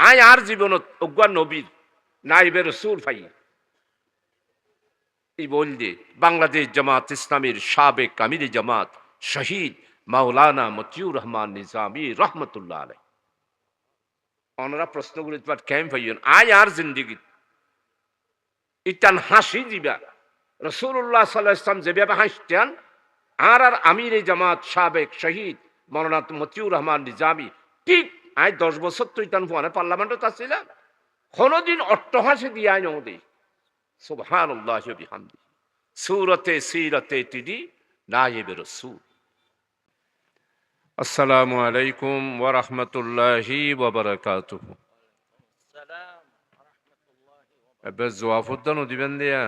আয় আর জীবনত অজ্ঞা নবীর নাইবে রসুল ভাই এই বললে বাংলাদেশ জামাত ইসলামের সাবেক আমিরি জামাত শহীদ মাওলানা মতিউর রহমান নিজামী রহমতুল্লাহ আলাই ওনারা প্রশ্নগুলো কেম ভাইয়েন আয় আর জিন্দিগি ইটান হাসি দিবা রসুল্লাহ সাল্লাহ ইসলাম যেভাবে হাসতেন আর আর আমির জামাত সাবেক শহীদ মৌলানা মতিউর রহমান নিজামী ঠিক আয় 10 বছর তো ইটান ফোনে পার্লামেন্টত আসছিলাম কোনদিন অট্টহাসি দিয়ে আয় নদী সুবহানাল্লাহ বিহামদি সূরতে সিরতে তিদি নায়েবে রাসূল। আসসালামু আলাইকুম ওয়া রাহমাতুল্লাহি ওয়া বারাকাতুহু। এবার জওয়াফুদ্দান দিবেন দিয়া।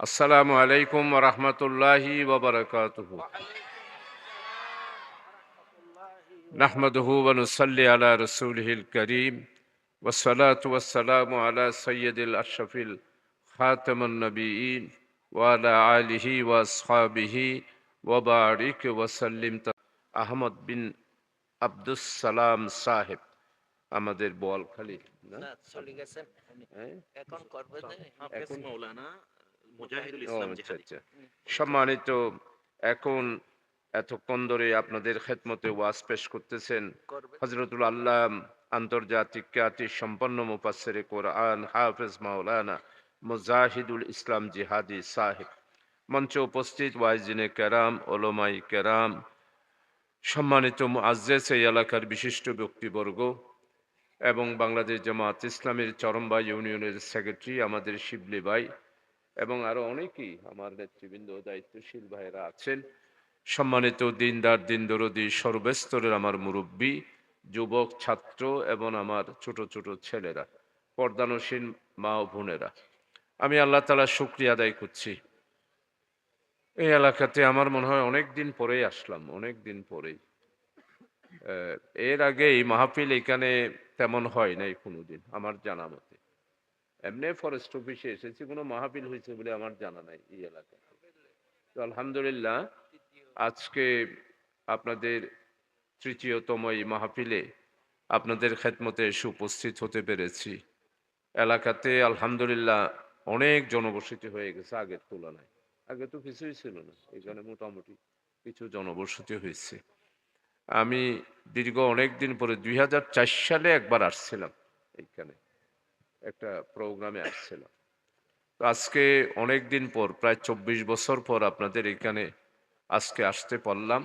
আসসালামু আলাইকুম ওয়া রাহমাতুল্লাহি ওয়া বারাকাতুহু। নাহমাদুহু ওয়া নুসাল্লি আলা রাসূলিহিল কারীম ওয়া সলাতু ওয়াস সালামু আলা সাইয়্যিদিল আশরাফিল খাতামুন নবিয়্যিন ওয়া আলা আলিহি ওয়া আসহাবিহি ওয়া বারিক ওয়া সাল্লিম। আহমদ বিন আব্দুস সালাম সাহেব আমাদের বোয়ালখালী না চলে গেছেন এখন করবে যে হাফেজ মাওলানা মুজাহিদুল ইসলাম জিহাদি। সম্মানিত এখন এতক্ষণ ধরে আপনাদের খেদমতে ওয়াজ পেশ করতেছেন হযরতুল আল্লাহ আন্তর্জাতিক খ্যাতি সম্পন্ন মুফাসসিরে কোরআন হাফেজ মাওলানা মুজাহিদুল ইসলাম জিহাদি সাহেব, মঞ্চে উপস্থিত ওয়াইজিনে কেরাম, ওলামায়ে কেরাম, সম্মানিত মুআজ্জিজ এই এলাকার বিশিষ্ট ব্যক্তিবর্গ এবং বাংলাদেশ জামাত ইসলামের চরমবাই ইউনিয়নের সেক্রেটারি আমাদের শিবলি ভাই এবং আরো অনেকেই আমার নেতৃবৃন্দ দায়িত্বশীল ভাইরা আছেন, সম্মানিত দিনদার দিন দরদি সর্বস্তরের আমার মুরব্বী যুবক ছাত্র এবং আমার ছোট ছোট ছেলেরা, পর্দানসীন মা ও বোনেরা, আমি আল্লাহ তাআলা শুকরিয়া আদায় করছি। এই এলাকাতে আমার মনে হয় অনেক দিন পরেই আসলাম, অনেক দিন পরেই। এর আগে এই মাহফিল এখানে তেমন হয় নাই কোনোদিন আমার জানা মতে। এমনি ফরেস্ট অফিসে এসেছি, কোনো মাহফিল হয়েছে বলে আমার জানা নাই এই এলাকায়। তো আলহামদুলিল্লাহ আজকে আপনাদের তৃতীয়তম এই মাহফিলে আপনাদের খেদমতে এসে উপস্থিত হতে পেরেছি। এলাকাতে আলহামদুলিল্লাহ অনেক জনবসতি হয়ে গেছে আগের তুলনায়। আগে তো কিছুই ছিল না, এখানে মোটামুটি কিছু জনবসতি হয়েছে। আমি দীর্ঘ অনেক দিন পরে 2004 সালে একবার আসছিলাম, এইখানে একটা প্রোগ্রামে আসছিলাম। তো আজকে অনেক দিন পর, প্রায় 24 বছর পর আপনাদের এখানে আজকে আসতে পারলাম।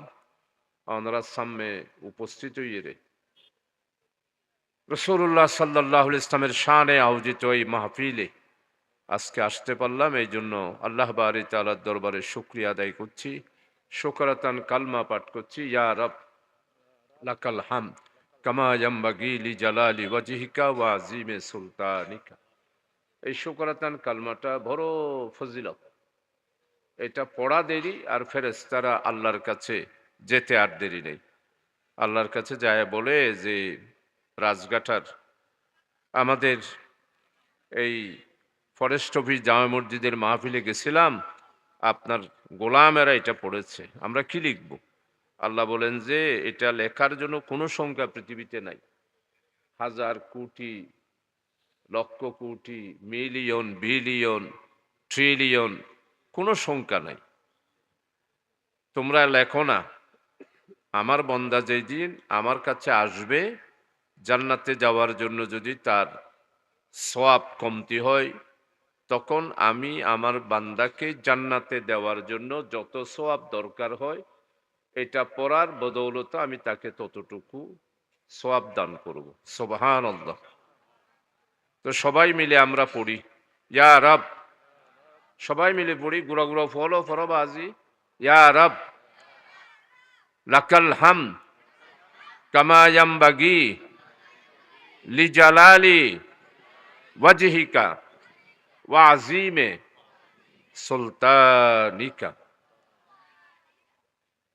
ওনারা সামনে উপস্থিত হইয়ে রাসূলুল্লাহ সাল্লাল্লাহু আলাইহি ইসলামের শানে আয়োজিত এই মাহফিলে আজকে আসতে পারলাম। এই জন্য আল্লাহ বারি তাআলার দরবারে শুকরিয়া আদায় করছি, শুকরাতান কালমা পাঠ করছি। ইয়া রব লাকাল হামদ কামা ইয়ামবাগি লিজালালি ওয়াজহিকা ওয়া আযীমি সুলতানিকা। এই শুকরাতান কালমাটা বড় ফজিলত। এটা পড়া দেরি আর ফেরেশতারা আল্লাহর কাছে যেতে আর দেরি নেই। আল্লাহর কাছে যায় বলে যে রাজঘাটার আমাদের এই ফরেস্ট অফিস জামে মসজিদের মাহফিলে গেছিলাম, আপনার গোলামেরা এটা পড়েছে, আমরা কি লিখব? আল্লাহ বলেন যে এটা লেখার জন্য কোনো সংখ্যা পৃথিবীতে নাই। হাজার কোটি, lakh crore, million, billion, trillion, কোনো সংখ্যা নাই। তোমরা লেখো না। আমার বন্দা যেই দিন আমার কাছে আসবে জান্নাতে যাওয়ার জন্য, যদি তার সওয়াব কমতি হয়, তখন আমি আমার বান্দাকে জান্নাতে দেওয়ার জন্য যত সওয়াব দরকার হয় এটা পড়ার বদৌলতে আমি তাকে ততটুকু সওয়াব দান করব। সুবহানাল্লাহ। তো সবাই মিলে আমরা পড়ি ইয়া রব, সবাই মিলে পড়ি, গুড়া গুড়া ফলো ফরবাজি। ইয়া রব লাকাল হামদ কামা ইয়ামবাগি লিজালালি ওয়াজহিকা ওয়া আযীমি সুলতানিকা।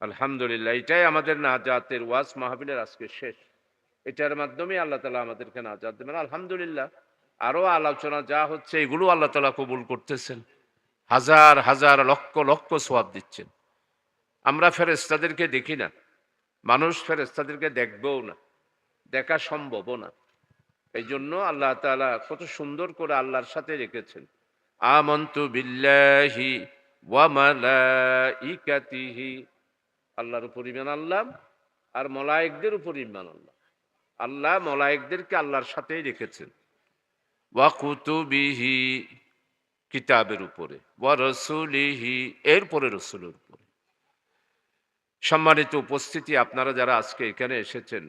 আলহামদুলিল্লাহ, এটাই আমাদের নাজাতের ওয়াজ মাহফিলের আজকে শেষ। এটার মাধ্যমে আল্লাহ তাআলা আমাদেরকে নাজাত দেবেন। আলহামদুলিল্লাহ আরো আলোচনা যা হচ্ছে এগুলো আল্লাহ তাআলা কবুল করতেছেন, হাজার হাজার লক্ষ লক্ষ সওয়াব দিচ্ছেন। আমরা ফেরেশতাদেরকে দেখি না, মানুষ ফেরেশতাদেরকে দেখবেও না। দেখা সম্ভবও না। এই জন্য আল্লাহ তাআলা কত সুন্দর করে আল্লাহর সাথে রেখেছেন। আমানতু বিল্লাহি ওয়া মালাইকাতিহি, আল্লাহর উপর ঈমান আনলাম আর মালায়েকদের উপর ঈমান আনলাম। আল্লাহ মালায়েকদেরকে আল্লাহর সাথেই রেখেছেন। ওয়া কুতুবিহি, কিতাবের উপরে, ওয়া রাসূলিহি, এরপরে রাসূলের উপরে। সম্মানিত উপস্থিতি, আপনারা যারা আজকে এখানে এসেছেন,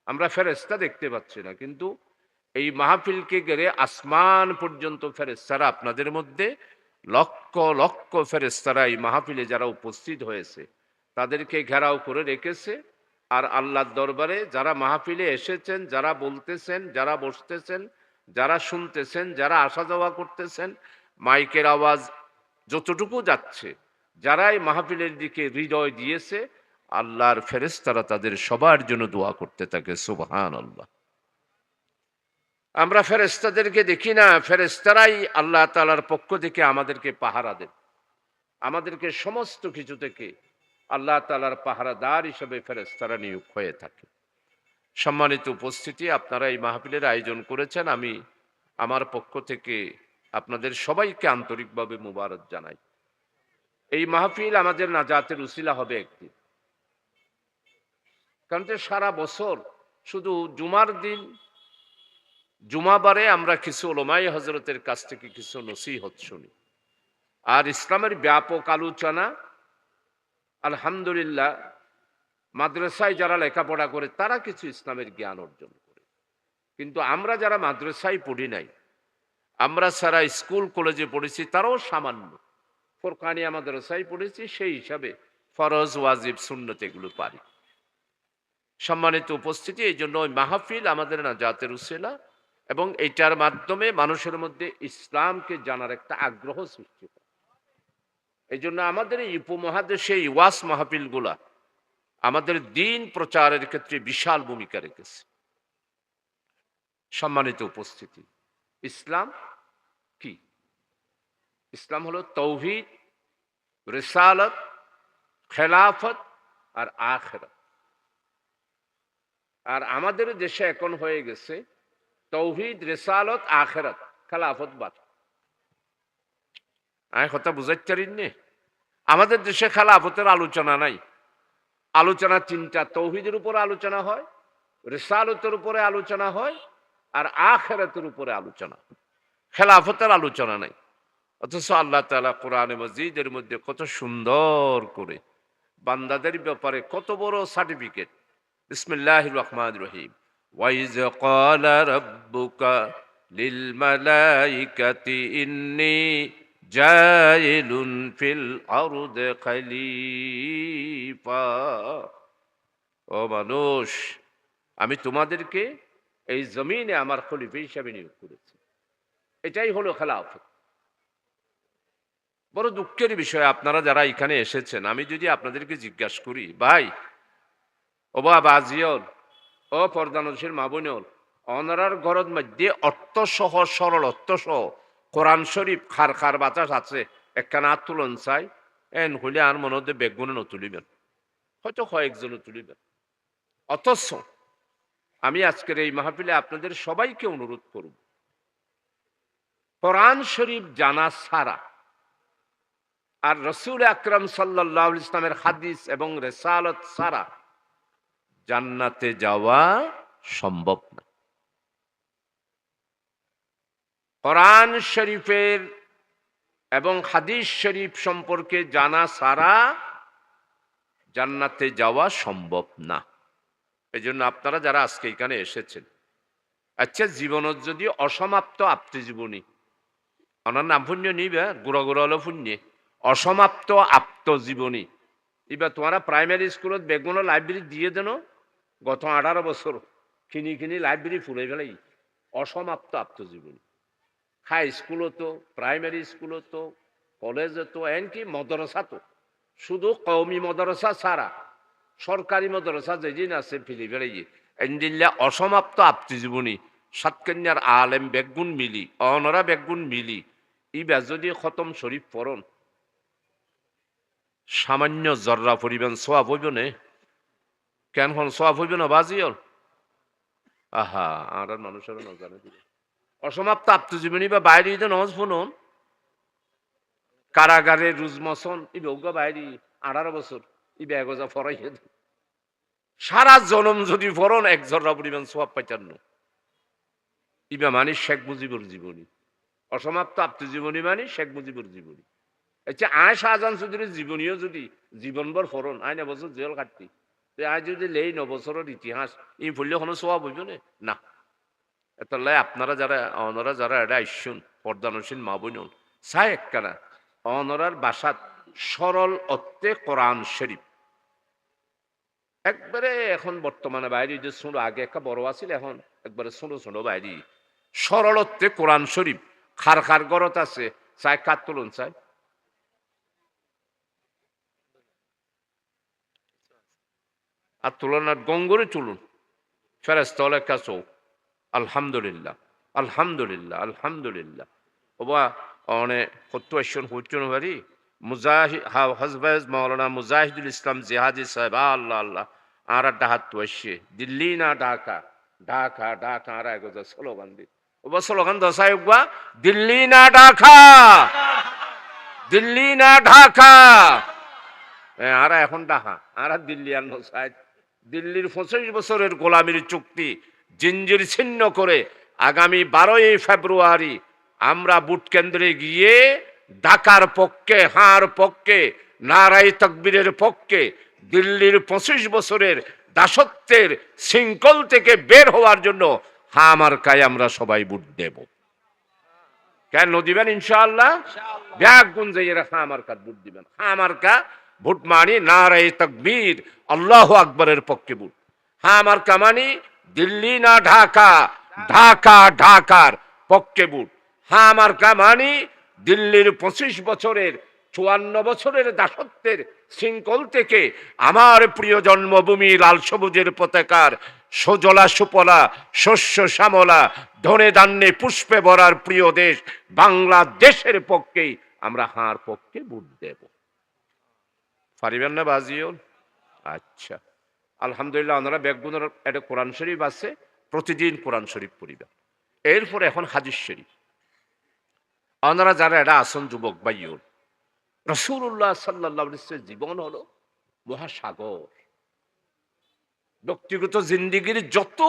আমরা ফেরেশতা দেখতে পাচ্ছি না, কিন্তু এই মাহফিলকে ঘিরে আসমান পর্যন্ত ফেরেশতারা আপনাদের মধ্যে লক্ষ লক্ষ ফেরেশতারা এই মাহফিলে যারা উপস্থিত হয়েছে তাদেরকে ঘেরাও করে রেখেছে। আর আল্লাহর দরবারে যারা মাহফিলে এসেছেন, যারা বলতেছেন, যারা বসতেছেন, যারা শুনতেছেন, যারা আসা যাওয়া করতেছেন, মাইকের আওয়াজ যতটুকু যাচ্ছে, যারা এই মাহফিলের দিকে হৃদয় দিয়েছে, আল্লাহর ফেরেশতারা তাদের সবার জন্য দোয়া করতে থাকে। সুবহানাল্লাহ। আমরা ফেরেশতাদেরকে দেখি না, ফেরেশতারাই আল্লাহ তাআলার পক্ষ থেকে আমাদেরকে পাহারা দেন। আমাদেরকে সমস্ত কিছু থেকে আল্লাহ তাআলার পাহারাদার হিসেবে ফেরেশতারা নিয়োগ হয়ে থাকে। সম্মানিত উপস্থিতি, আপনারা এই মাহফিলের আয়োজন করেছেন, আমি আমার পক্ষ থেকে আপনাদের সবাইকে আন্তরিকভাবে মুবারক জানাই। এই মাহফিল আমাদের নাজাতের উসিলা হবে একদিন। কারণ যে সারা বছর শুধু জুমার দিন, জুমাবারে আমরা কিছু ওলামায়ে হযরতের কাছ থেকে কিছু নসিহত শুনি, আর ইসলামের ব্যাপক আলোচনা। আলহামদুলিল্লাহ, মাদ্রাসায় যারা লেখাপড়া করে তারা কিছু ইসলামের জ্ঞান অর্জন করে, কিন্তু আমরা যারা মাদ্রাসায় পড়ি নাই, আমরা সারা স্কুল কলেজে পড়েছি, তারাও সামান্য ফোরকানিয়া মাদ্রাসায় পড়েছি, সেই হিসাবে ফরজ ওয়াজিব সুন্নত এগুলো পারি। সম্মানিত উপস্থিতি, এই জন্য ওই মাহফিল আমাদের নাজাতের উসিলা, এবং এটার মাধ্যমে মানুষের মধ্যে ইসলামকে জানার একটা আগ্রহ সৃষ্টি হয়। এই জন্য আমাদের এই উপমহাদেশে এই ওয়াজ মাহফিলগুলা আমাদের দিন প্রচারের ক্ষেত্রে বিশাল ভূমিকা রেখেছে। সম্মানিত উপস্থিতি, ইসলাম কি? ইসলাম হলো তৌহিদ, রিসালাত, খেলাফত আর আখিরাত। আর আমাদের দেশে এখন হয়ে গেছে তৌহিদ, রিসালাত, আখিরাত, খেলাফত বাদ। আমি কথা বুঝাইতে পারিনি? আমাদের দেশে খেলাফতের আলোচনা নাই। আলোচনা তিনটা: তৌহিদের উপরে আলোচনা হয়, রিসালাতের উপরে আলোচনা হয়, আর আখিরাতের উপরে আলোচনা। খেলাফতের আলোচনা নাই। অথচ আল্লাহ তাআলা কোরআনে মাজিদের মধ্যে কত সুন্দর করে বান্দাদের ব্যাপারে কত বড় সার্টিফিকেট। বিসমিল্লাহির রহমানির রহিম। ওয়াইজ ক্বালা রাব্বুকা লিল মালাইকাতি ইন্নী জাইলুন ফিল আরদি খলিফা। ও মানুষ, আমি তোমাদেরকে এই জমিনে আমার খলিফা হিসাবে নিয়োগ করেছি। এটাই হলো খেলাফত। বড় দুঃখের বিষয়, আপনারা যারা এখানে এসেছেন, আমি যদি আপনাদেরকে জিজ্ঞাসা করি, ভাই ও বাজিয়ল, ও পর্দানশীল মা বোনেল, অনারার ঘরের মধ্যে অর্থসহ, সরল অর্থসহ কোরআন শরীফ খার খার বাতাস আছে, একখানা হাত তুলন চাই, এন হইলে আর মনে হতে বেগুনে তুলিবেন, হয়তো কয়েকজনও তুলিবেন। অথচ আমি আজকের এই মাহফিলে আপনাদের সবাইকে অনুরোধ করব, কোরআন শরীফ জানা ছাড়া আর রসুল আকরাম সাল্লাল্লাহু আলাইহি ইসলামের হাদিস এবং রিসালাত ছাড়া জান্নাতে যাওয়া সম্ভব না। কোরআন শরীফের এবং হাদিস শরীফ সম্পর্কে জানা ছাড়া জান্নাতে যাওয়া সম্ভব না। এই জন্য আপনারা যারা আজকে এখানে এসেছেন, আচ্ছা, জীবনের যদি অসমাপ্ত আত্মজীবনী, ওনার নাম পুণ্য নিবে, গুড়া গুড়া হলো পুণ্যে, অসমাপ্ত আত্মজীবনী, এবার তোমারা প্রাইমারি স্কুলত বেগুনো লাইব্রেরি দিয়ে দেন, গত 18 বছর কিনি কিনি লাইব্রেরি ফুলে ফেলাই। অসমাপ্ত আত্মজীবনী হাই স্কুলতো, প্রাইমারি স্কুলতো, কলেজতো, এমনকি মদরসা তো, শুধু কওমি মদরসা ছাড়া সরকারি মদরসা যেদিন আছে ফিলি ফেলাই এন্ডিল্লা অসমাপ্ত আত্মজীবনী সাতকন্যার আলেম বেগুন মিলি, অনরা বেগুন মিলি, ইবা যদি খতম শরীফ পড়ন, সামান্য জর্রা পরিমাণ সোয়াব হইব নে? কেন হন সোয়াব হইব না বাজিয়ল? আহা আর মানুষের নজানে দিবে অসমাপ্ত আত্মজীবনী বা বাইরে নজ ফোনন কারাগারে রুজমসন ই বৌগা বাইরে 18 বছর ই ব্যাগজা ফরাইয়ে সারা জনম যদি ফরন এক জর্রা পরিমাণ সোয়াব পাইতান্ন ইবা মানে শেখ মুজিবুর জীবনী অসমাপ্ত আত্মজীবনী মানে শেখ মুজিবুর জীবনী আচ্ছা আয় শাহজাহান চৌধুরীর জীবনীও যদি জীবনভর ফরন আয় 9 বছর জেল কাটতি আয় যদি লেই 9 বছরের ইতিহাস ই ফুললে কোনো সোয়াব হইব না এতলে আপনারা যারা অনরা যারা এটা আইসুন পর্দানসীন মা বোন চাই একখানা অনরার বাসাত সরল অর্থে কোরআন শরীফ একবারে এখন বর্তমানে বাইরে যে ছোট আগে একটা বড় আছিল এখন একবারে ছোট ছোট বাইরে সরল অর্থে কোরআন শরীফ খার খার গরত আছে চাই কাত তুলুন চাই আর তুলনার গঙ্গরে তুলুন ফেরেস্তলে কাছো আলহামদুলিল্লাহ আলহামদুলিল্লাহ আলহামদুলিল্লাহ ওবা অনেক হত্যন হচ্ছন ভারি মুজাহিদ হজবাজ মৌলানা মুজাহিদুল ইসলাম জিহাদি সাহেব আল্লাহ আল্লাহ আর ডাহাত তোয়াশে দিল্লি না ঢাকা ঢাকা ঢাকা আর এগোজা স্লোগান দি ওবা স্লোগান দশাই উগবা দিল্লি না ঢাকা দিল্লি না ঢাকা আর এখন ঢাকা আর দিল্লি আর নসাই দিল্লির 25 বছরের গোলামির চুক্তি জিঞ্জির ছিন্ন করে আগামী 12ই ফেব্রুয়ারি আমরা বুট কেন্দ্রে গিয়ে ঢাকার পক্ষে হার পক্ষে নারাই তকবীরের পক্ষে দিল্লির 25 বছরের দাসত্বের শৃঙ্খল থেকে বের হওয়ার জন্য হা মার্কায় আমরা সবাই বুট দেব কেন দিবেন ইনশাআল্লাহ ব্যাগ গুঞ্জাইয়েরা হা মার্কাত বুট দিবেন হা মার্কা ভোট মানি নারাই তকবীর আল্লাহু আকবরের পক্ষে বুট হা মার্কা মানি দিল্লি না ঢাকা ঢাকা ঢাকার পক্ষে বুট হা মার্কা মানি দিল্লির 25 বছরের 54 বছরের দাসত্বের শৃঙ্খল থেকে আমার প্রিয় জন্মভূমি লাল সবুজের পতাকার সজলা সুপলা শস্য শ্যামলা ধনে ধান্যে পুষ্পে ভরার প্রিয় দেশ বাংলাদেশের পক্ষেই আমরা হার পক্ষে ভোট দেব পারিবেন না বাজিও আচ্ছা আলহামদুলিল্লাহ ওনারা ব্যাগগুলোর একটা কোরআন শরীফ আছে প্রতিদিন কোরআন শরীফ পড়িবেন এরপরে এখন হাদিস শরীফ ওনারা যারা এটা আসন যুবক ভাইও রাসূলুল্লাহ সাল্লাল্লাহু আলাইহি ওয়াসাল্লাম জীবন হলো মহাসাগর ব্যক্তিগত জিন্দেগির যত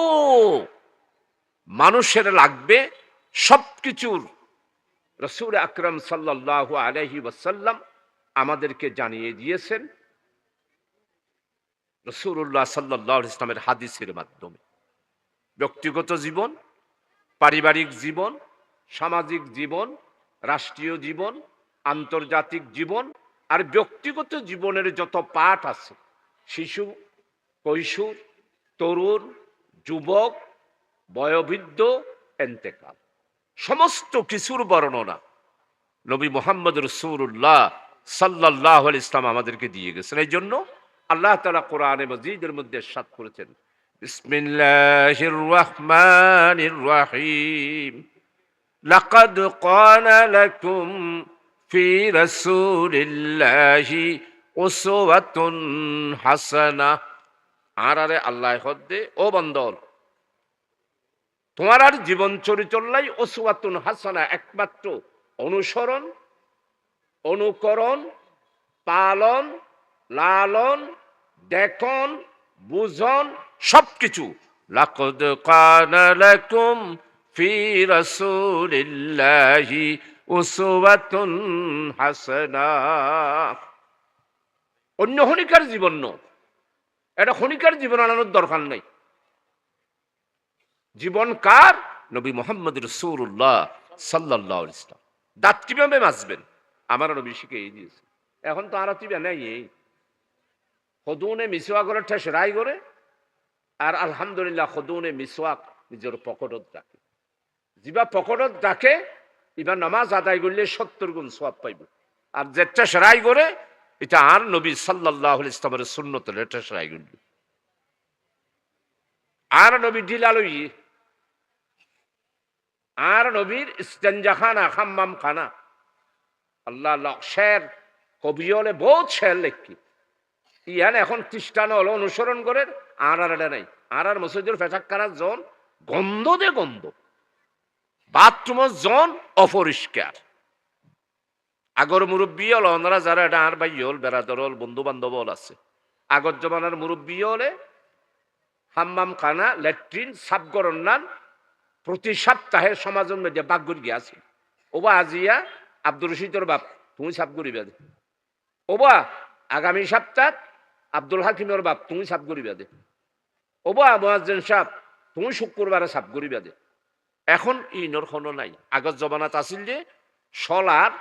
মানুষের লাগবে সবকিছুর রাসূল আকরাম সাল্লাল্লাহু আলাইহি ওয়াসাল্লাম আমাদেরকে জানিয়ে দিয়েছেন রাসূলুল্লাহ সাল্লাল্লাহু আলাইহি ওয়াসাল্লামের হাদিসের মাধ্যমে ব্যক্তিগত জীবন পারিবারিক জীবন সামাজিক জীবন রাষ্ট্রীয় জীবন আন্তর্জাতিক জীবন আর ব্যক্তিগত জীবনের যত পাঠ আছে শিশু কৈশোর তরুণ যুবক বয়োবৃদ্ধ এন্তেকাল সমস্ত কিছুর বর্ণনা নবী মুহাম্মদ রাসূলুল্লাহ সাল্লাল্লাহু আলাইহি ওয়াসাল্লাম আমাদেরকে দিয়ে গেছেন এই জন্য আল্লাহ তাআলা কোরআনে মাজিদের মধ্যে ইরশাদ করেছেন বিসমিল্লাহির রহমানির রহিম লাকাদ কানা লাকুম ফি রাসূলিল্লাহি উসওয়াতুন হাসানাহ আরে আল্লাহ হদ্দে ও বন্দর তোমার আর জীবন চরিত্রলাই উসওয়াতুন হাসানা একমাত্র অনুসরণ অনুকরণ পালন লালন দেখন বুঝন সবকিছু লাকাদ কানা লাকুম ফি রাসূলিল্লাহি উসওয়াতুন হাসানাহ অন্য হনিকার জীবন নয় এটা হনিকার জীবন আনানোর দরকার নেই জীবন কার নবী মুহাম্মদ রাসূলুল্লাহ সাল্লাল্লাহু আলাইহি ওয়াসাল্লাম দাঁত কিভাবে মাজবেন আমার নবী শিখিয়ে দিয়েছে এখন তো আর তিবা নাই এই খদুনে মিসওয়াক করে ঠেস রাই করে আর আলহামদুলিল্লাহ খদুনে মিসওয়াক নিজের পকেটত রাখে যিবা পকেটত রাখে এবার নামাজ আদায় করলে 70 গুণ সওয়াব পাইব আর যেটা সেরাই করে এটা আর নবী সাল্লাল্লাহু আলাইহি ওয়াসাল্লামের সুন্নত এটা সেরাই করল আর নবী ঢিলালই আর নবীর ইস্তেঞ্জাখানা হাম্মাম খানা আল্লাহ আল্লাহ শের কবিয়লে বহুত শের লেখি ইয়ান এখন খ্রিস্টান হলো অনুসরণ করে আর এটা নাই আর মসজিদের পেশাক করার জন গন্ধ দে গন্ধ, বাথরুমের জন অপরিষ্কার। আগর মুরব্বী হল ওনারা যারা এটা আর ভাই হল বেড়াদর হল বন্ধু বান্ধব হল আছে, আগর জমানার মুরব্বী হলে হাম্মাম খানা ল্যাট্রিন সাফ করন নান প্রতি সপ্তাহে সমাজের মধ্যে বাগগুর গিয়াছে। ওবা আজিয়া আব্দুর রশিদর বাপ তুমি সাফ করিবা দে, ওবা আগামী সপ্তাহ আব্দুল হাকিমের বাপ তুমি সাফ করিবা দে, ওবা মুয়াজ্জিন সাহেব তুমি শুক্রবারে সাফ করিবা দে। এখন ইনর কোনো নাই। আগর জমানাত আছিল যে সলার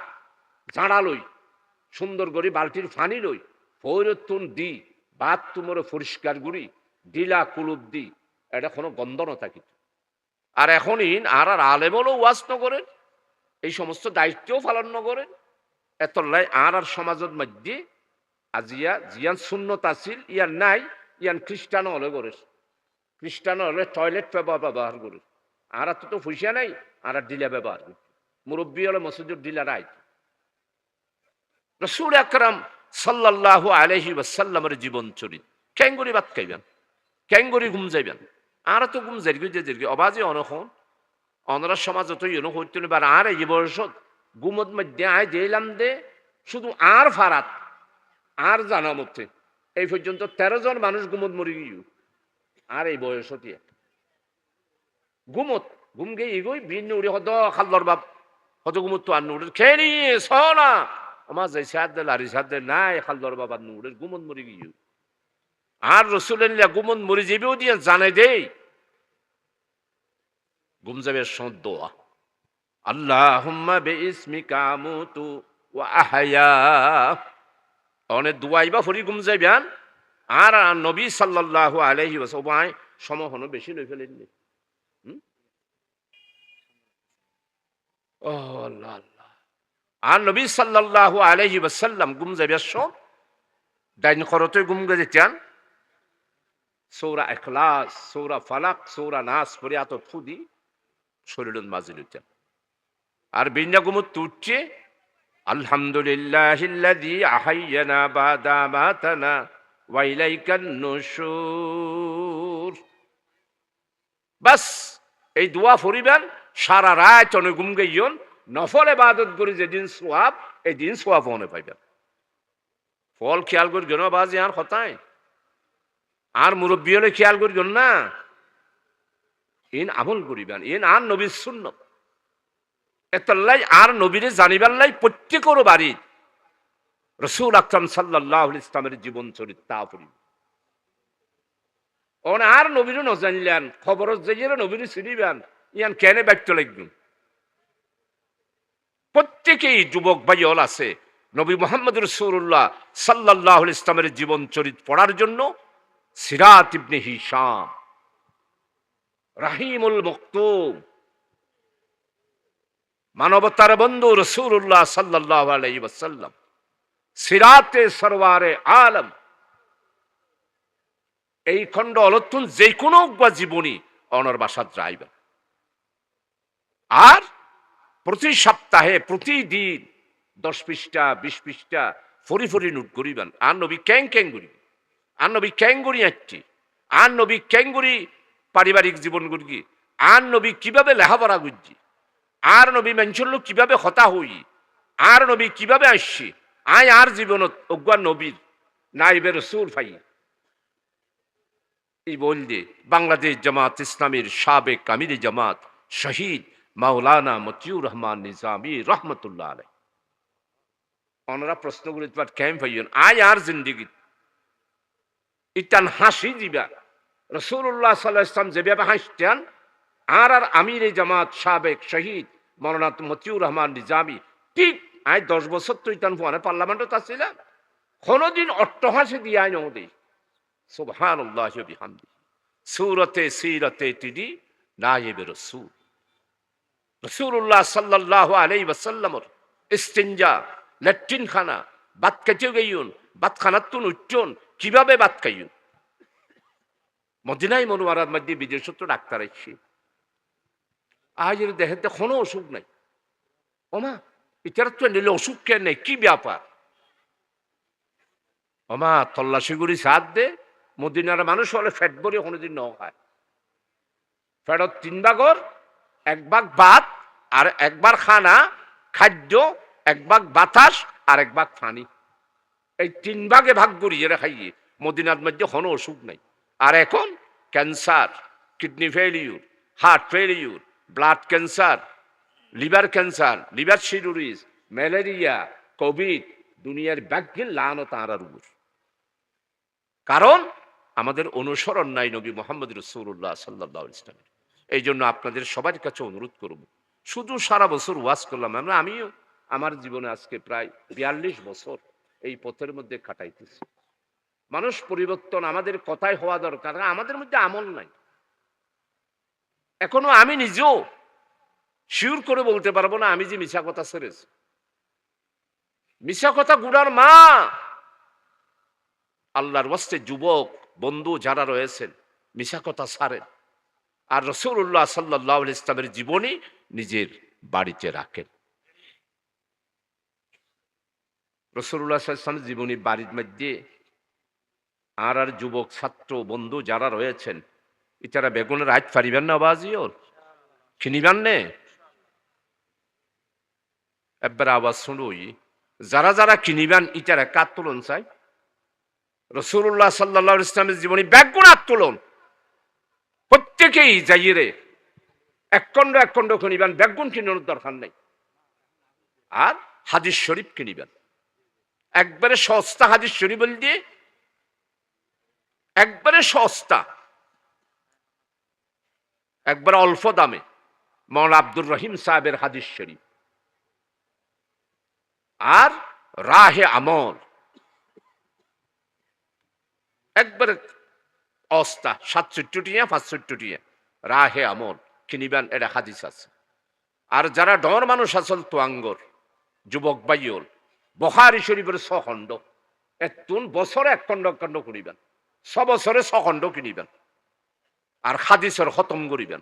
জাঁড়া লই সুন্দর করে বালতির ফানি লই ফৈরতুন দি বাত তোমার পরিষ্কার গুড়ি ডিলা কুলুপ দি, এটা কোনো গন্ধ ন থাকি। আর এখন ইন আর আর আলেমলও ওয়াজ নগরেন, এই সমস্ত দায়িত্বও পালন নগরেন। এত লাই আর আর সমাজের মধ্যে আজিয়া জিয়ান শূন্যত আছিল ইয়ান নাই, ইয়ান খ্রিস্টানও হলে করে, খ্রিস্টানও হলে টয়লেট ব্যবহার করে। আর তো পয়সা নাই, আর ডিলা ব্যবহার করে। মুরব্বী হলে মসজিদের ডিলা রাই। রাসূল আকরাম সাল্লাল্লাহু আলাইহি ওয়াসাল্লামের জীবন চরিত ক্যাঙ্গুরি ভাত খাইবেন, ক্যাঙ্গুরি ঘুম যাইবেন। আর তো ঘুম জেরগি অবাজে অনখন অনরা সমাজ তো ইনো হইতে বার আর এই বয়সত গুমত মধ্যে আয় দিলাম দে শুধু আর ফারাত আর জানা মতে এই পর্যন্ত 13 জন মানুষ গুমত মরি গিয়ে আর এই বয়সতে গুমত ঘুম গিয়ে এগোই ভিন্ন উড়ে হদ খাল্লর বাপ হত গুমত তো আর নুড়ের খেয়ে নিয়ে সনা আমার যাই সাদ দে লারি সাদ দে নাই খাল্লর বাবার নুড়ের গুমত মরি গিয়ে। আর রসুল্লাহ গুমত মরি যাবেও দিয়ে জানে দেই গুম যাবে দোয়া আল্লাহুম্মা বিইসমিকা আমুতু ওয়া আহয়া, অনেক দুয়াইবা ফরি গুম যাইবেন। আর নবী সাল্লাল্লাহু আলাইহি ওয়াসাল্লাম সমহন বেশি লই ফেলেননি। ও আল্লাহ আল্লাহ। আর নবী সাল্লাল্লাহু আলাইহি ওয়াসাল্লাম গুম যাইবে সব ডাইন করতে গুম গেছেন সূরা ইখলাস, সূরা ফালাক, সূরা নাস পড়ে এত ফুদি শরীরের মাঝে লইতেন। আর বিন্যা গুমত তুটছে আলহামদুলিল্লাহিল্লাযী আহাইয়ানা বাদা মাতানা ওয়া ইলাইকান নুশুর। বাস এই দোয়া পড়িবেন সারা রাত অনেক ঘুম গাইন নফল ইবাদত করি যেদিন সোয়াব এই দিন সোয়াব মনে পাইবেন। ফল খেয়াল করি গেন বাজি আর হতায় আর মুরব্বী হলে খেয়াল করি গেন না, ইন আমল করিবেন ইন আর নবীর সুন্নত। এতলাই আর নবীরে জানিবার প্রত্যেকের বাড়ি রাসূল আকরাম সাল্লাল্লাহু আলাইহি ইসলামের জীবন চরিত তা পড়ি। আর নবীরও ন জানলেন খবর যাইয়ে নবীরে চিনিবেন ইয়ান কেনে ব্যক্ত লাগবেন। প্রত্যেকেই যুবক ভাই হল আছে নবী মুহাম্মদ রাসূলুল্লাহ সাল্লাল্লাহু আলাইহি ইসলামের জীবন চরিত পড়ার জন্য সিরাত ইবনে হিশাম রাহিমুল মকতুম মানবতার বন্ধু রাসূলুল্লাহ সাল্লাল্লাহু আলাইহি ওয়াসাল্লাম সিরাতে সরওয়ারে আলম এই খণ্ড অলতুন যে কোনো জীবনী অনর বাসাত যাইবেন। আর প্রতি সপ্তাহে প্রতিদিন 10 পৃষ্ঠা 20 পৃষ্ঠা ফরি ফরি নোট করিবেন। আর নবী ক্যাং করিবেন, আর নবী ক্যাঙ্গুরি আসছি, আর নবী ক্যাঙ্গুরি পারিবারিক জীবন গুলি, আর নবী কিভাবে লেখাপড়া করছি, আর নবী মেনশন কিভাবে হতা হই, আর নবী কিভাবে আসছি আয় আর জীবনত অজ্ঞা নবীর নাইবে রাসূল ভাই এই বললে বাংলাদেশ জামাত ইসলামীর সাবেক আমিরে জামাত শহীদ মাওলানা মতিউর রহমান নিজামী রহমতুল্লাহ আলাইহি ওনারা প্রশ্ন করে ক্যাম্প হইন আয় আর জিন্দিগি ইটান হাসি দিবা রাসূলুল্লাহ সাল্লাল্লাহু আলাইহি ওয়াসাল্লাম যেভাবে হাসতেন আর আর আমিরে জামাত সাবেক শহীদ মাওলানা মতিউর রহমান নিজামী ঠিক আয় 10 বছর তো ইটান ফোনে পার্লামেন্টত আসছিলেন কোনদিন অট্টহাসি দিয়ে আয় নদী সুবহানাল্লাহি ওয়া বিহামদিহি সূরাতে সিরাতে তিদি নায়েবে রাসূল রাসূলুল্লাহ সাল্লাল্লাহু আলাইহি ওয়াসাল্লামর ইস্তিনজা ল্যাট্রিন খানা বাত কাটিও গাইউন বাত খানাতুন উচ্চন কিভাবে বাত খাইউন। মদিনায় মনোয়ারার মধ্যে বিদেশত ডাক্তার আইছে আজের দেহেতে কোনো অসুখ নাই, ওমা এটার তো নিলে অসুখ কেন নেই কি ব্যাপার, ওমা তল্লাশি করি সাথ দে মদিনার মানুষ হলে ফ্যাট ভরে কোনোদিন ন খায় ফেরত 3 ভাগর 1 ভাগ ভাত আর 1 ভাগ খাদ্য 1 ভাগ বাতাস আর 1 ভাগ পানি। এই 3 ভাগে ভাগ করিয়ে খাইয়ে মদিনার মধ্যে কোনো অসুখ নাই। আর এখন cancer, kidney failure, heart failure, blood cancer, liver cirrhosis, malaria, Covid, দুনিয়ার ব্যাগের লানত তাঁরার উপর। কারণ আমাদের অনুসরণ নাই নবী মুহাম্মদ রাসূলুল্লাহ সাল্লাল্লাহু আলাইহি ওয়াসাল্লাম। এই জন্য আপনাদের সবার কাছে অনুরোধ করব, শুধু সারা বছর ওয়াজ করলাম, আমিও আমার জীবনে আজকে প্রায় 42 বছর এই পথের মধ্যে কাটাইতেছি। মানুষ পরিবর্তন আমাদের কথাই হওয়া দরকার, আমাদের মধ্যে আমল নাই। এখনো আমি নিজেও শিওর করে বলতে পারবো না আমি যে মিছা কথা ছেড়েছি। মিছা কথা গুনার মা। আল্লাহর ওয়াস্তে যুবক বন্ধু যারা রয়েছেন মিছা কথা ছাড়েন, আর রাসূলুল্লাহ সাল্লাল্লাহু আলাইহি ওয়াসাল্লামের জীবনী নিজের বাড়িতে রাখেন। রাসূলুল্লাহ সাল্লাল্লাহু আলাইহি ওয়াসাল্লামের জীবনী বাড়ির মধ্যে আর যুবক ছাত্র বন্ধু যারা রয়েছেন ইতারা বেগুনের হাত পারিবেন না বাজিও কিনিবেন নে। একবার আওয়াজ শুনুই, যারা যারা কিনিবেন ইতারা কাত তুলন চাই। রাসূলুল্লাহ সাল্লাল্লাহু আলাইহি ওয়াসাল্লামের জীবনী বেগুন আত্তোলন প্রত্যেকেই যাইয়ে এক খণ্ড কিনিবেন, বেগুন কিনানোর দরকার নেই। আর হাদিস শরীফ কিনিবেন, একবারে সস্তা হাদিস শরীফ বল দিয়ে, একবারে সস্তা, একবার অল্প দামে মাওলানা আব্দুর রহিম সাহেবের হাদিস শরীফ। আর রাহে আমল একবারে অস্তা 67 টিয়া 65 টিয়া রাহে আমল কিনিবেন, এটা হাদিস আছে। আর যারা ডর মানুষ আসল তোয়াঙ্গর যুবক বাইল বুখারী শরীফের 6 খণ্ড, এতুন বছরে 1 খণ্ড করিবেন, 6 বছরে 6 খণ্ড কিনিবেন আর হাদিসের খতম করিবেন।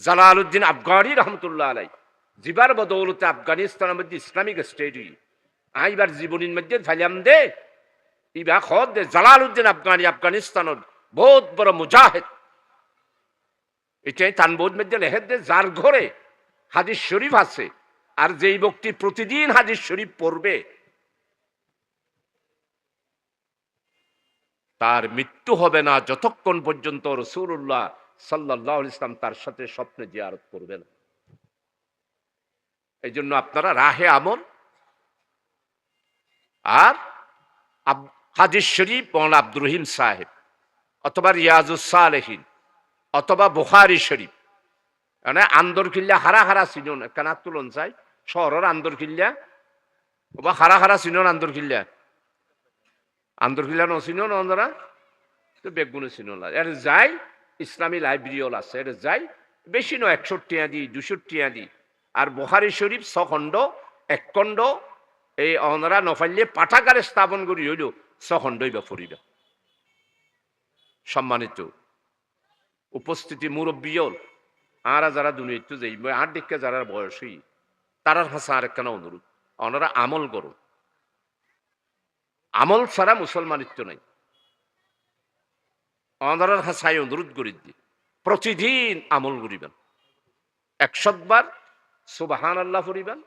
জালালউদ্দিন আফগানি রহমতুল্লাহ আলাই জিবার বদৌলতে আফগানিস্তানের মধ্যে ইসলামিক স্টেট আইবার জীবনীর মধ্যে ফাইলাম দে ইবা খদ দে জালালউদ্দিন আফগানি আফগানিস্তানের বহুত বড় মুজাহিদ। এটাই তানবোধ মধ্যে লেখে দে যার ঘরে হাদিস শরীফ আছে আর যেই ব্যক্তি প্রতিদিন হাদিস শরীফ পড়বে তার মৃত্যু হবে না যতক্ষণ পর্যন্ত রাসূলুল্লাহ সাল্লাল্লাহু আলাইহি ওয়াসাল্লাম তার সাথে স্বপ্নে জিয়ারত করবেন। এই জন্য আপনারা রাহে আমল আর হাদিস শরীফ মাওলানা আব্দুর রহিম সাহেব অথবা রিয়াজুস সালেহিন অথবা বুখারী শরীফ, মানে আন্দর কিল্লা হারা চিনুন কেন তুলন চাই শহরের আন্দর কিল্লা বা হারা চিনুন আন্দর কিল্লা নচিনুন অন্দরা তো বেগুনে চিনুন। এর যাই ইসলামী লাইব্রেরিও আছে, এর যাই বেশি নয় 61 টিয়া দি 200 টিয়া দি। আর বুখারী শরীফ 6 খণ্ড 1 খণ্ড এই অনরা নফাইলে পাঠাগারে স্থাপন করি হইল 6 খণ্ডই বা পড়িবা। সম্মানিত উপস্থিতি মুরব্বিয়ল আরা যারা দুনিয়াতে যাই আর দিকে যারা বয়সী তারার ভাষা আর একখানা অনুরোধ, ওনারা আমল করুন। আমল ছাড়া মুসলমানিত্ব নাই। ওনারার ভাষায় অনুরোধ করি দি প্রতিদিন আমল করিবেন। 100 বার সুবহানাল্লাহ পড়িবেন,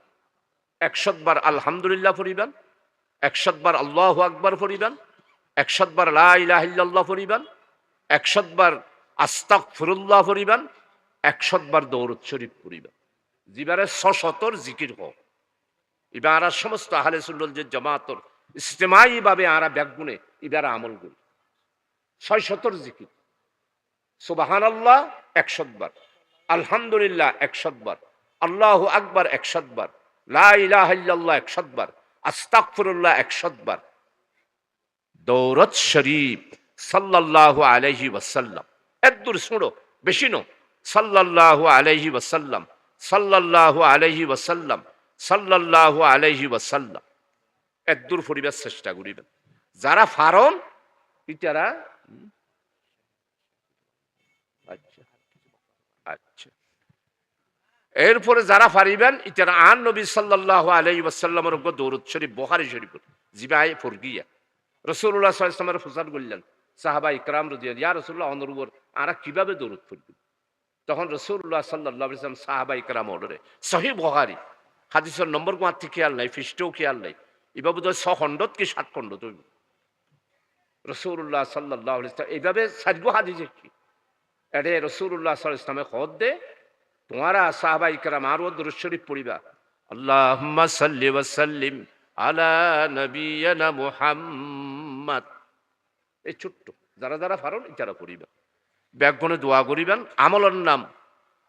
100 বার আলহামদুলিল্লাহ পড়িবেন, 100 বার আল্লাহু আকবার পড়িবেন, 100 বার লা ইলাহা ইল্লাল্লাহ পড়িবেন, 100 বার আস্তাগফিরুল্লাহ পড়িবেন, 100 বার দরুদ শরীফ পড়িবেন। জিবারে 600 জিকির হোক। এবার আর সমস্ত আহলে সুন্নাত যে জামাতর ইজতিমাই ভাবে আরা ব্যাগুনে এবার আমল করি। 600 জিকির, সুবহানাল্লাহ 100 বার, আলহামদুলিল্লাহ 100 বার, আল্লাহু আকবার 100 বার, লা ইলাহা ইল্লাল্লাহ 100 বার, আস্তাগফিরুল্লাহ 100 বার, দরুদ শরীফ সাল্লাল্লাহু আলাইহি ওয়াসাল্লাম এদুর শুনো বেশি নো সাল্লাল্লাহু আলাইহি ওয়াসাল্লাম, সাল্লাল্লাহু আলাইহি ওয়াসাল্লাম, সাল্লাল্লাহু আলাইহি ওয়াসাল্লাম এদুর পরিবার চেষ্টা করিবেন। যারা ফারন ইতারা আচ্ছা আচ্ছা এরপরে যারা পারিবেন ইতারা আন নবী সাল্লাল্লাহু আলাইহি ওয়াসাল্লামের উপর দরুদ শরীফ বুখারী শরীফ জিবাই ফরগিয়া রাসূলুল্লাহ সাল্লাল্লাহু আলাইহি ওয়াসাল্লাম ফুসাদ বললেন সাহাবা ইকরাম রাদিয়াল্লাহু ইয়া রাসূলুল্লাহ অনর উপর আরা কিভাবে দরুদ পড়ব? তখন রসুল্লাহ সাল্লাল্লাহু আলাইহি ওয়াসাল্লাম সাহাবা ইকরাম অর্ডারে সহিহ বুখারী হাদিসের নম্বর কোয়াতি খেয়াল নাই পৃষ্ঠও খেয়াল নাই এবার বোধহয় 6 খণ্ডত কি 7 খণ্ডত হইব রসুল্লাহ সাল্লাল্লাহু আলাইহি ওয়াসাল্লাম এইভাবে সাজগো হাদিসে কি এডে রসুল্লাহ সাল্লাল্লাহু আলাইহি ওয়াসাল্লামে খদ দে তোমারা সাহাবা ইকরাম আরও দুরূদ শরীফ পড়িবা আল্লাহুম্মা সাল্লি ওয়া সাল্লিম আলা নবিয়িনা মুহাম্মদ এই ছোট্ট যারা যারা পারন ইতারা পড়িবা ব্যাগনে দোয়া করিবেন আমলের নাম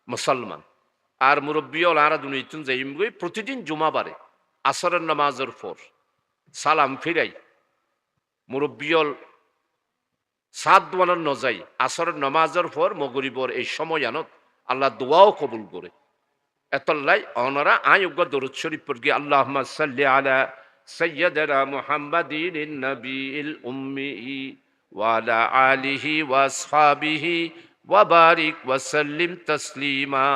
মুসলমান আর মুরব্বিয়ল আরা দুনিতুন যাইম গই প্রতিদিন জুমা বারে আসরের নামাজের পর সালাম ফিরাই মুরব্বিয়ল সাত দোয়ানোর নজাই আসরের নামাজের পর মগরিবর এই সময় আনত আল্লাহ দোয়াও কবুল করে এতল্লাই অনারা আয়োগ্য দরুদ শরীফ পড়ি আল্লাহুম্মা সাল্লি আলা সাইয়্যিদিনা মুহাম্মাদিন নবিয়িল উম্মি ওয়া আলা আলিহি ওয়া আসহাবিহি ওয়া বারিক ওয়া সাল্লিম তাসলিমা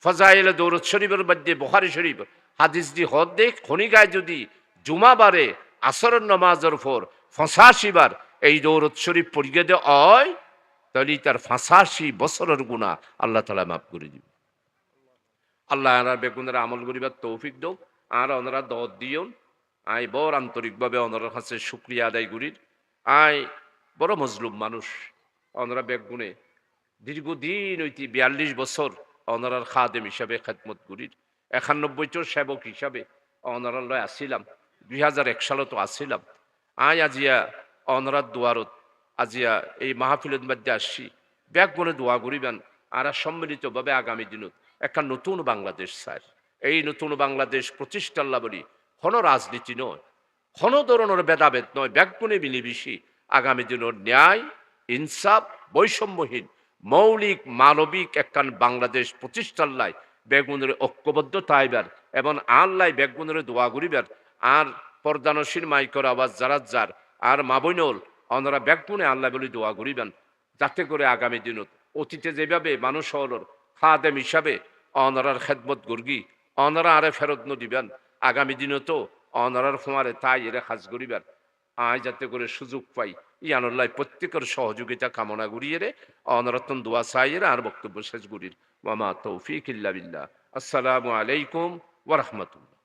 ফজাইল দরুদ শরীফের মধ্যে বুখারী শরীফ হাদিস দি হদ দেখ খনিগায় যদি জুমা বারে আসরের নামাজের পর 85 বার এই দরুদ শরীফ পড়িয়ে দে হয় তাহলে তার 85 বছরের গুনাহ আল্লাহ তাআলা মাফ করে দিবেন আল্লাহ আনার বেগুনের আমল করিবার তৌফিক দোক আর ওনারা দত দিও আই বড় আন্তরিকভাবে ওনার কাছে শুকরিয়া আদায় করির আই বড় মজলুম মানুষ ওনারা বেগুনে দীর্ঘদিন হইতে 42 বছর ওনারার খাদেম হিসাবে খেদমত করির 91 সেবক হিসাবে ওনারা লয় আসিলাম 2001 সালে তো আসিলাম আই আজিয়া ওনারার দুয়ারত আজিয়া এই মাহফিলের মধ্যে আসছি বেগুনে দোয়া করিবেন আর সম্মিলিতভাবে আগামী দিনত একটা নতুন বাংলাদেশ স্যার এই নতুন বাংলাদেশ প্রতিষ্ঠার বলি কোনো রাজনীতি নয় কোনো ধরনের ভেদাভেদ নয় ব্যাগুনে মিলিমিশি আগামী দিনের ন্যায় ইনসাফ বৈষম্যহীন মৌলিক মানবিক একখান বাংলাদেশ প্রতিষ্ঠার লাই বেগুনের ঐক্যবদ্ধ তাইবার এবং আল্লাহ বেগুনের দোয়া করিবার আর পর্দানসীন মাইকর আওয়াজ যারা যার আর মাবৈনল অনারা বেগুনে আল্লাহ বলি দোয়া করিবেন যাতে করে আগামী দিনত অতীতে যেভাবে মানুষ হলর খাদেম হিসাবে অনারার খেদমত গর্গি অনারা আরে ফেরত দিবেন আগামী দিনও তো অনারার ফোঁয়ারে তাই এরা খাজ করিবার আয় যাতে করে সুযোগ পাই ইয়ানুল্লাহ প্রত্যেকের সহযোগিতা কামনা করিয়ে রে অনরতন দোয়া চাইয়ের আর বক্তব্য শেষ করির মামা তৌফিক ইল্লা বিল্লাহ আসসালামু আলাইকুম ওয়া রাহমাতুল্লাহ